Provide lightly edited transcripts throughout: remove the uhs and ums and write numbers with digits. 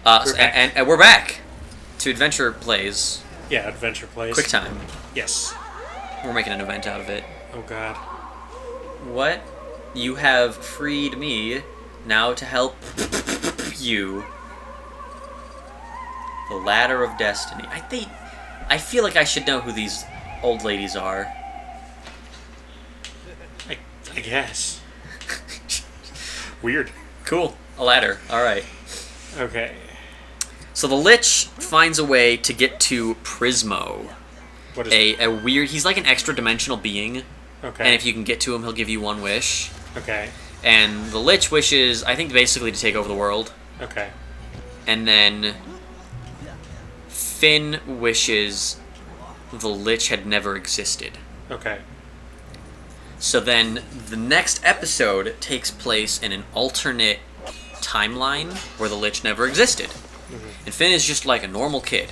And we're back to Adventure Plays. Yeah, Adventure Plays. Quick time. Yes. We're making an event out of it. Oh god. What? You have freed me now to help you. The Ladder of Destiny. I feel like I should know who these old ladies are. I guess. Weird. Cool. A ladder. Alright. Okay. So the Lich finds a way to get to Prismo. What is a weird... He's like an extra-dimensional being. Okay. And if you can get to him, he'll give you one wish. Okay. And the Lich wishes, I think, basically to take over the world. Okay. And then Finn wishes the Lich had never existed. Okay. So then the next episode takes place in an alternate timeline where the Lich never existed. Mm-hmm. And Finn is just like a normal kid.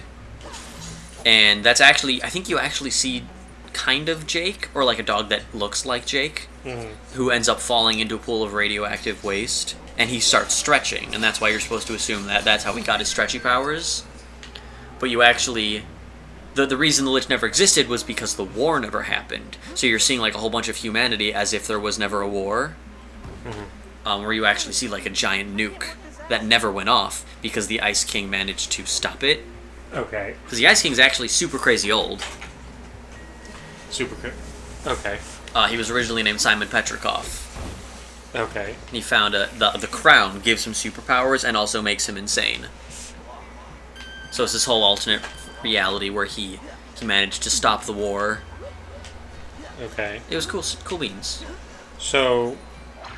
And that's actually, I think you actually see kind of Jake, or like a dog that looks like Jake, who ends up falling into a pool of radioactive waste. And he starts stretching, and that's why you're supposed to assume that that's how he got his stretchy powers. But you actually... The reason the Lich never existed was because the war never happened. So you're seeing like a whole bunch of humanity as if there was never a war. Mm-hmm. Where you actually see like a giant nuke that never went off because the Ice King managed to stop it. Okay. Because the Ice King's actually super crazy old. Okay. He was originally named Simon Petrikov. Okay. And he found the crown gives him superpowers and also makes him insane. So it's this whole alternate reality where he managed to stop the war. Okay. It was cool beans. So,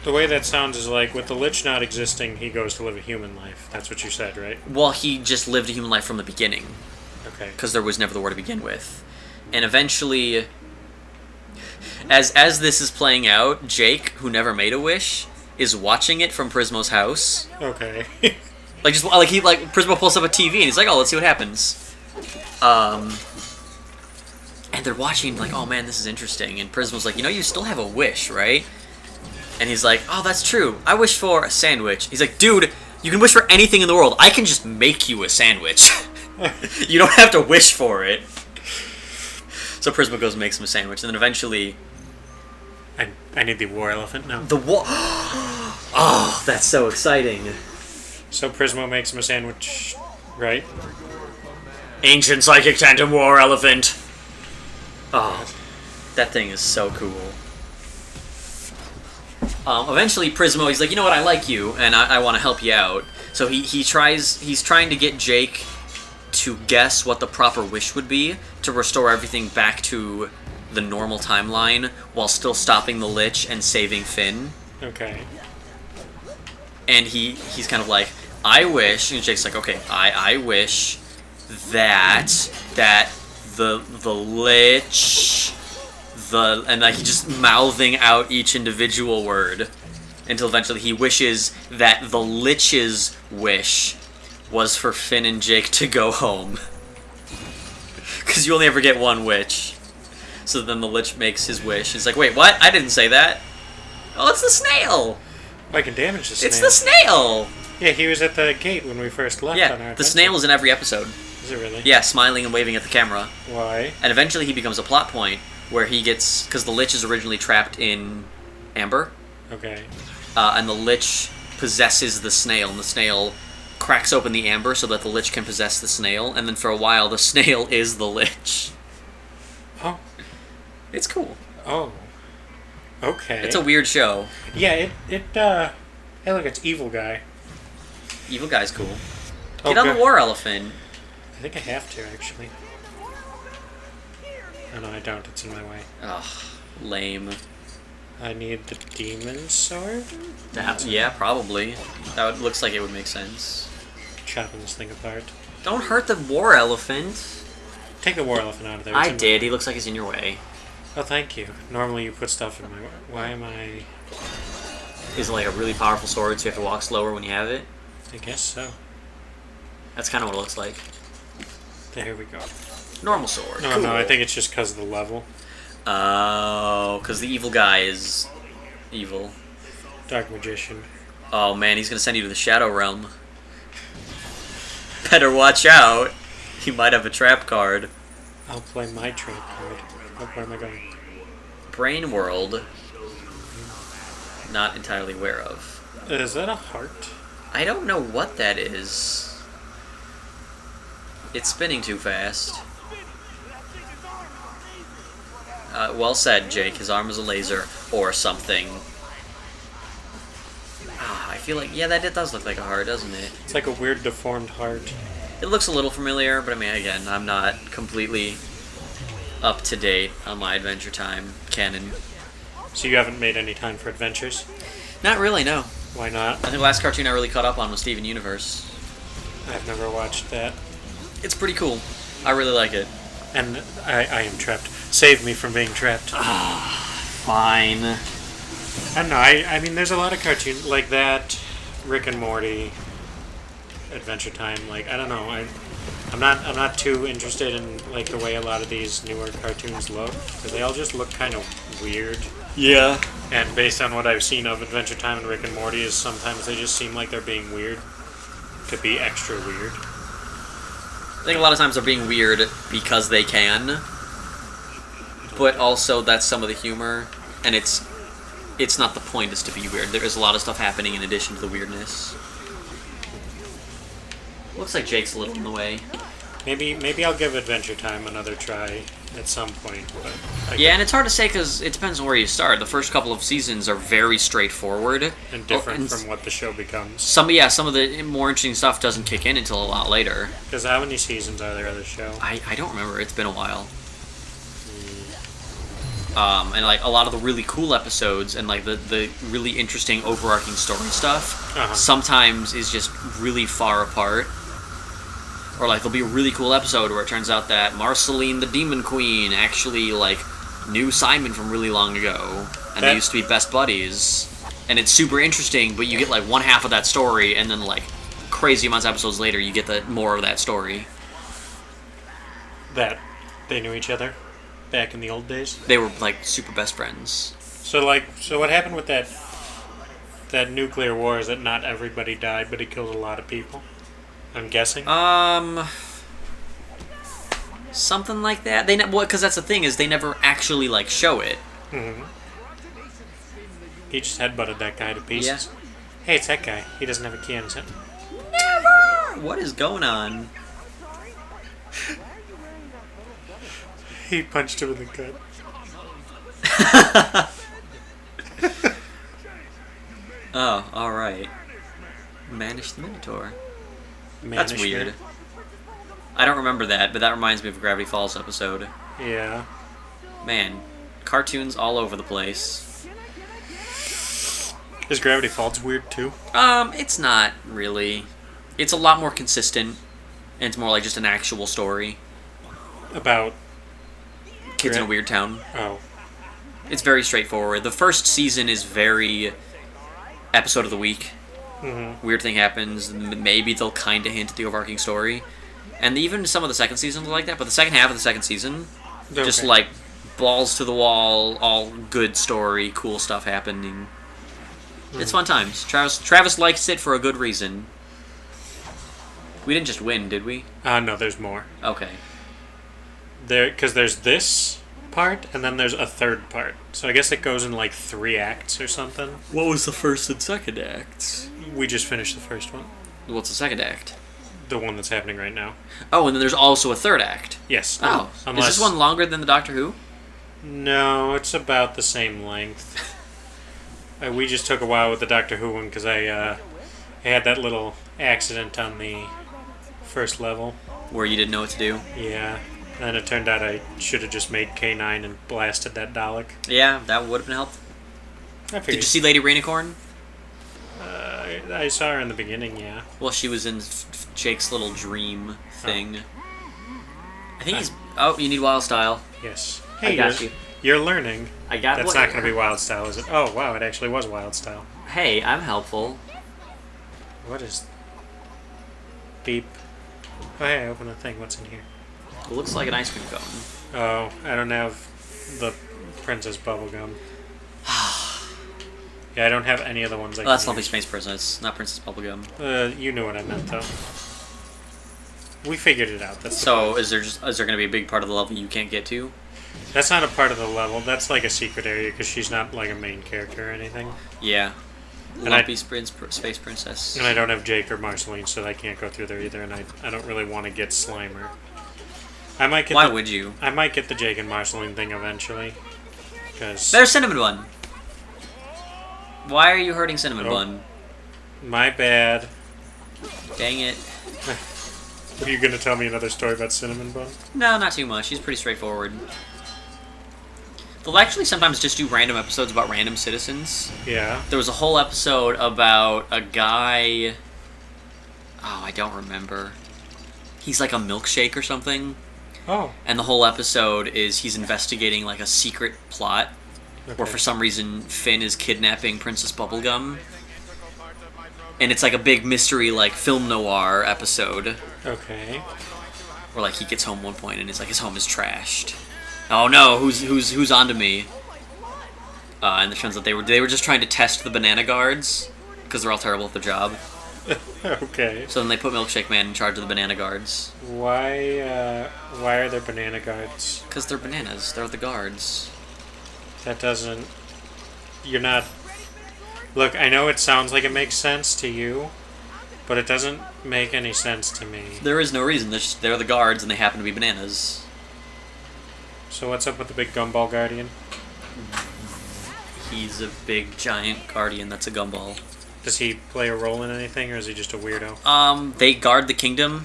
the way that sounds is like, with the Lich not existing, he goes to live a human life. That's what you said, right? Well, he just lived a human life from the beginning. Okay. Because there was never the war to begin with. And eventually, as this is playing out, Jake, who never made a wish, is watching it from Prismo's house. Okay. Prismo pulls up a TV and he's like, oh, let's see what happens. And they're watching like, oh man, this is interesting. And Prismo's like, you still have a wish, right? And he's like, oh, that's true. I wish for a sandwich. He's like, dude, you can wish for anything in the world. I can just make you a sandwich. You don't have to wish for it. So Prismo goes and makes him a sandwich, and then eventually... I need the war elephant now. The war... Oh, that's so exciting. So Prismo makes him a sandwich, right? Ancient Psychic Tandem War Elephant. Oh, that thing is so cool. Eventually Prismo, he's like, you know what, I like you, and I want to help you out. So he's trying to get Jake to guess what the proper wish would be to restore everything back to the normal timeline while still stopping the Lich and saving Finn. Okay. And he's kind of like, I wish, and Jake's like, okay, I wish that the Lich, and like he's just mouthing out each individual word until eventually he wishes that the Lich's wish was for Finn and Jake to go home. Because you only ever get one wish. So then the Lich makes his wish. He's like, wait, what? I didn't say that. Oh, it's the snail! I can damage the snail. It's the snail! Yeah, he was at the gate when we first left on our adventure. The snail is in every episode. Is it really? Yeah, smiling and waving at the camera. Why? And eventually he becomes a plot point where he gets... Because the Lich is originally trapped in amber. Okay. And the Lich possesses the snail, and the snail cracks open the amber so that the Lich can possess the snail, and then for a while the snail is the Lich. Oh. It's cool. Oh. Okay. It's a weird show. Yeah, hey look, it's Evil Guy. Evil Guy's cool. Oh, Get on the war elephant. I think I have to, actually. Oh no, I don't. It's in my way. Ugh, lame. I need the demon sword? Yeah, probably. Looks like it would make sense. Chopping this thing apart. Don't hurt the war elephant. Take the war elephant out of there. I did. He looks like he's in your way. Oh, thank you. Normally you put stuff in my way. Why am I... Is it like a really powerful sword, so you have to walk slower when you have it? I guess so. That's kind of what it looks like. There we go. Normal sword. No, cool. No, I think it's just because of the level. Oh, because the evil guy is evil. Dark Magician. Oh man, he's gonna send you to the Shadow Realm. better watch out. He might have a trap card. I'll play my trap card. Oh, where am I going? Brain World. Not entirely aware of. Is that a heart? I don't know what that is. It's spinning too fast. Well said, Jake. His arm is a laser or something. I feel like, yeah, that does look like a heart, doesn't it? It's like a weird deformed heart. It looks a little familiar, but I mean, again, I'm not completely up to date on my Adventure Time canon. So you haven't made any time for adventures? Not really, no. Why not? I think the last cartoon I really caught up on was Steven Universe. I've never watched that. It's pretty cool. I really like it. And I am trapped. Save me from being trapped. Fine. I don't know. I mean, there's a lot of cartoons like that. Rick and Morty, Adventure Time. Like, I don't know. I'm not too interested in like the way a lot of these newer cartoons look, because they all just look kind of weird. Yeah. And based on what I've seen of Adventure Time and Rick and Morty, is sometimes they just seem like they're being weird to be extra weird. I think a lot of times they're being weird because they can, but also that's some of the humor, and it's not the point is to be weird. There is a lot of stuff happening in addition to the weirdness. Looks like Jake's a little in the way. Maybe I'll give Adventure Time another try at some point. But yeah, and it's hard to say because it depends on where you start. The first couple of seasons are very straightforward and different from what the show becomes. Some of the more interesting stuff doesn't kick in until a lot later. Because how many seasons are there of the show? I don't remember. It's been a while. And like a lot of the really cool episodes and like the really interesting overarching story stuff sometimes is just really far apart. Or like there'll be a really cool episode where it turns out that Marceline the Demon Queen actually like knew Simon from really long ago, and they used to be best buddies, and it's super interesting. But you get like one half of that story, and then like crazy amounts of episodes later, you get the more of that story. That they knew each other back in the old days. They were like super best friends. So what happened with that nuclear war is that not everybody died, but it killed a lot of people. I'm guessing. Something like that. Because that's the thing is they never actually like show it. Mm-hmm. He just headbutted that guy to pieces. Yeah. Hey, it's that guy. He doesn't have a key on his head. Never. What is going on? He punched him in the gut. Oh, all right. Banish the Minotaur. That's weird. I don't remember that, but that reminds me of a Gravity Falls episode. Yeah. Man, cartoons all over the place. Is Gravity Falls weird too? It's not really. It's a lot more consistent, and it's more like just an actual story. About kids in a weird town. Oh. It's very straightforward. The first season is very episode of the week. Mm-hmm. Weird thing happens. Maybe they'll kind of hint at the overarching story. And even some of the second seasons are like that. But the second half of the second season, just like balls to the wall, all good story, cool stuff happening. Mm-hmm. It's fun times. Travis likes it for a good reason. We didn't just win, did we? No, there's more. Okay. Because there's this part, and then there's a third part. So I guess it goes in like 3 acts or something. What was the first and second acts? We just finished the first one. What's the second act? The one that's happening right now. Oh, and then there's also a third act. Yes. Oh. Is this one longer than the Doctor Who? No, it's about the same length. We just took a while with the Doctor Who one because I had that little accident on the first level. Where you didn't know what to do? Yeah. And it turned out I should have just made K9 and blasted that Dalek. Yeah, that would have been helpful. Did you see Lady Rainicorn? I saw her in the beginning, yeah. Well, she was in Jake's little dream thing. I think he's... Oh, you need Wild Style. Yes. Hey, I got you. You're learning. I got. That's not going to be Wild Style, is it? Oh, wow, it actually was Wild Style. Hey, I'm helpful. What is... Beep. Oh, hey, I opened the thing. What's in here? It looks like an ice cream cone. Oh, I don't have the Princess Bubblegum. Yeah, I don't have any of the ones I can that's use. Lovely Space Princess, not Princess Bubblegum. You knew what I meant, though. We figured it out. That's the So point. is there going to be a big part of the level you can't get to? That's not a part of the level. That's like a secret area because she's not like a main character or anything. Yeah. And Lumpy Space Princess. And I don't have Jake or Marceline, so I can't go through there either. And I don't really want to get Slimer. I might get. Why would you? I might get the Jake and Marceline thing eventually. Because There's Cinnamon Bun. Why are you hurting Cinnamon Oh. Bun? my bad. Dang it. Are you gonna tell me another story about Cinnamon Bun? No, not too much. She's pretty straightforward. They'll actually sometimes just do random episodes about random citizens. Yeah. There was a whole episode about a guy... Oh, I don't remember. He's like a milkshake or something. Oh. And the whole episode is he's investigating like a secret plot Okay. where for some reason Finn is kidnapping Princess Bubblegum. And it's like a big mystery, like film noir episode Okay. where like he gets home one point and it's like his home is trashed. Oh no, who's onto me? And it turns out they were just trying to test the banana guards because they're all terrible at their job. Okay. So then they put Milkshake Man in charge of the banana guards Why are there banana guards? because they're bananas. They're the guards. That doesn't. You're not. Look, I know it sounds like it makes sense to you, but it doesn't make any sense to me. There is no reason. They're the guards and they happen to be bananas. So what's up with the big gumball guardian? He's a big giant guardian that's a gumball. Does he play a role in anything, or is he just a weirdo? They guard the kingdom.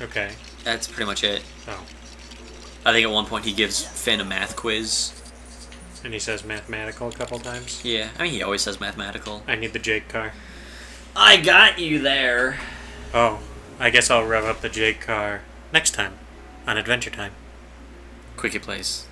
Okay. That's pretty much it. Oh. I think at one point he gives Finn a math quiz. And he says mathematical a couple times. Yeah, I mean he always says mathematical. I need the Jake car. I got you there. Oh, I guess I'll rev up the Jake car next time on Adventure Time. Quicke plays.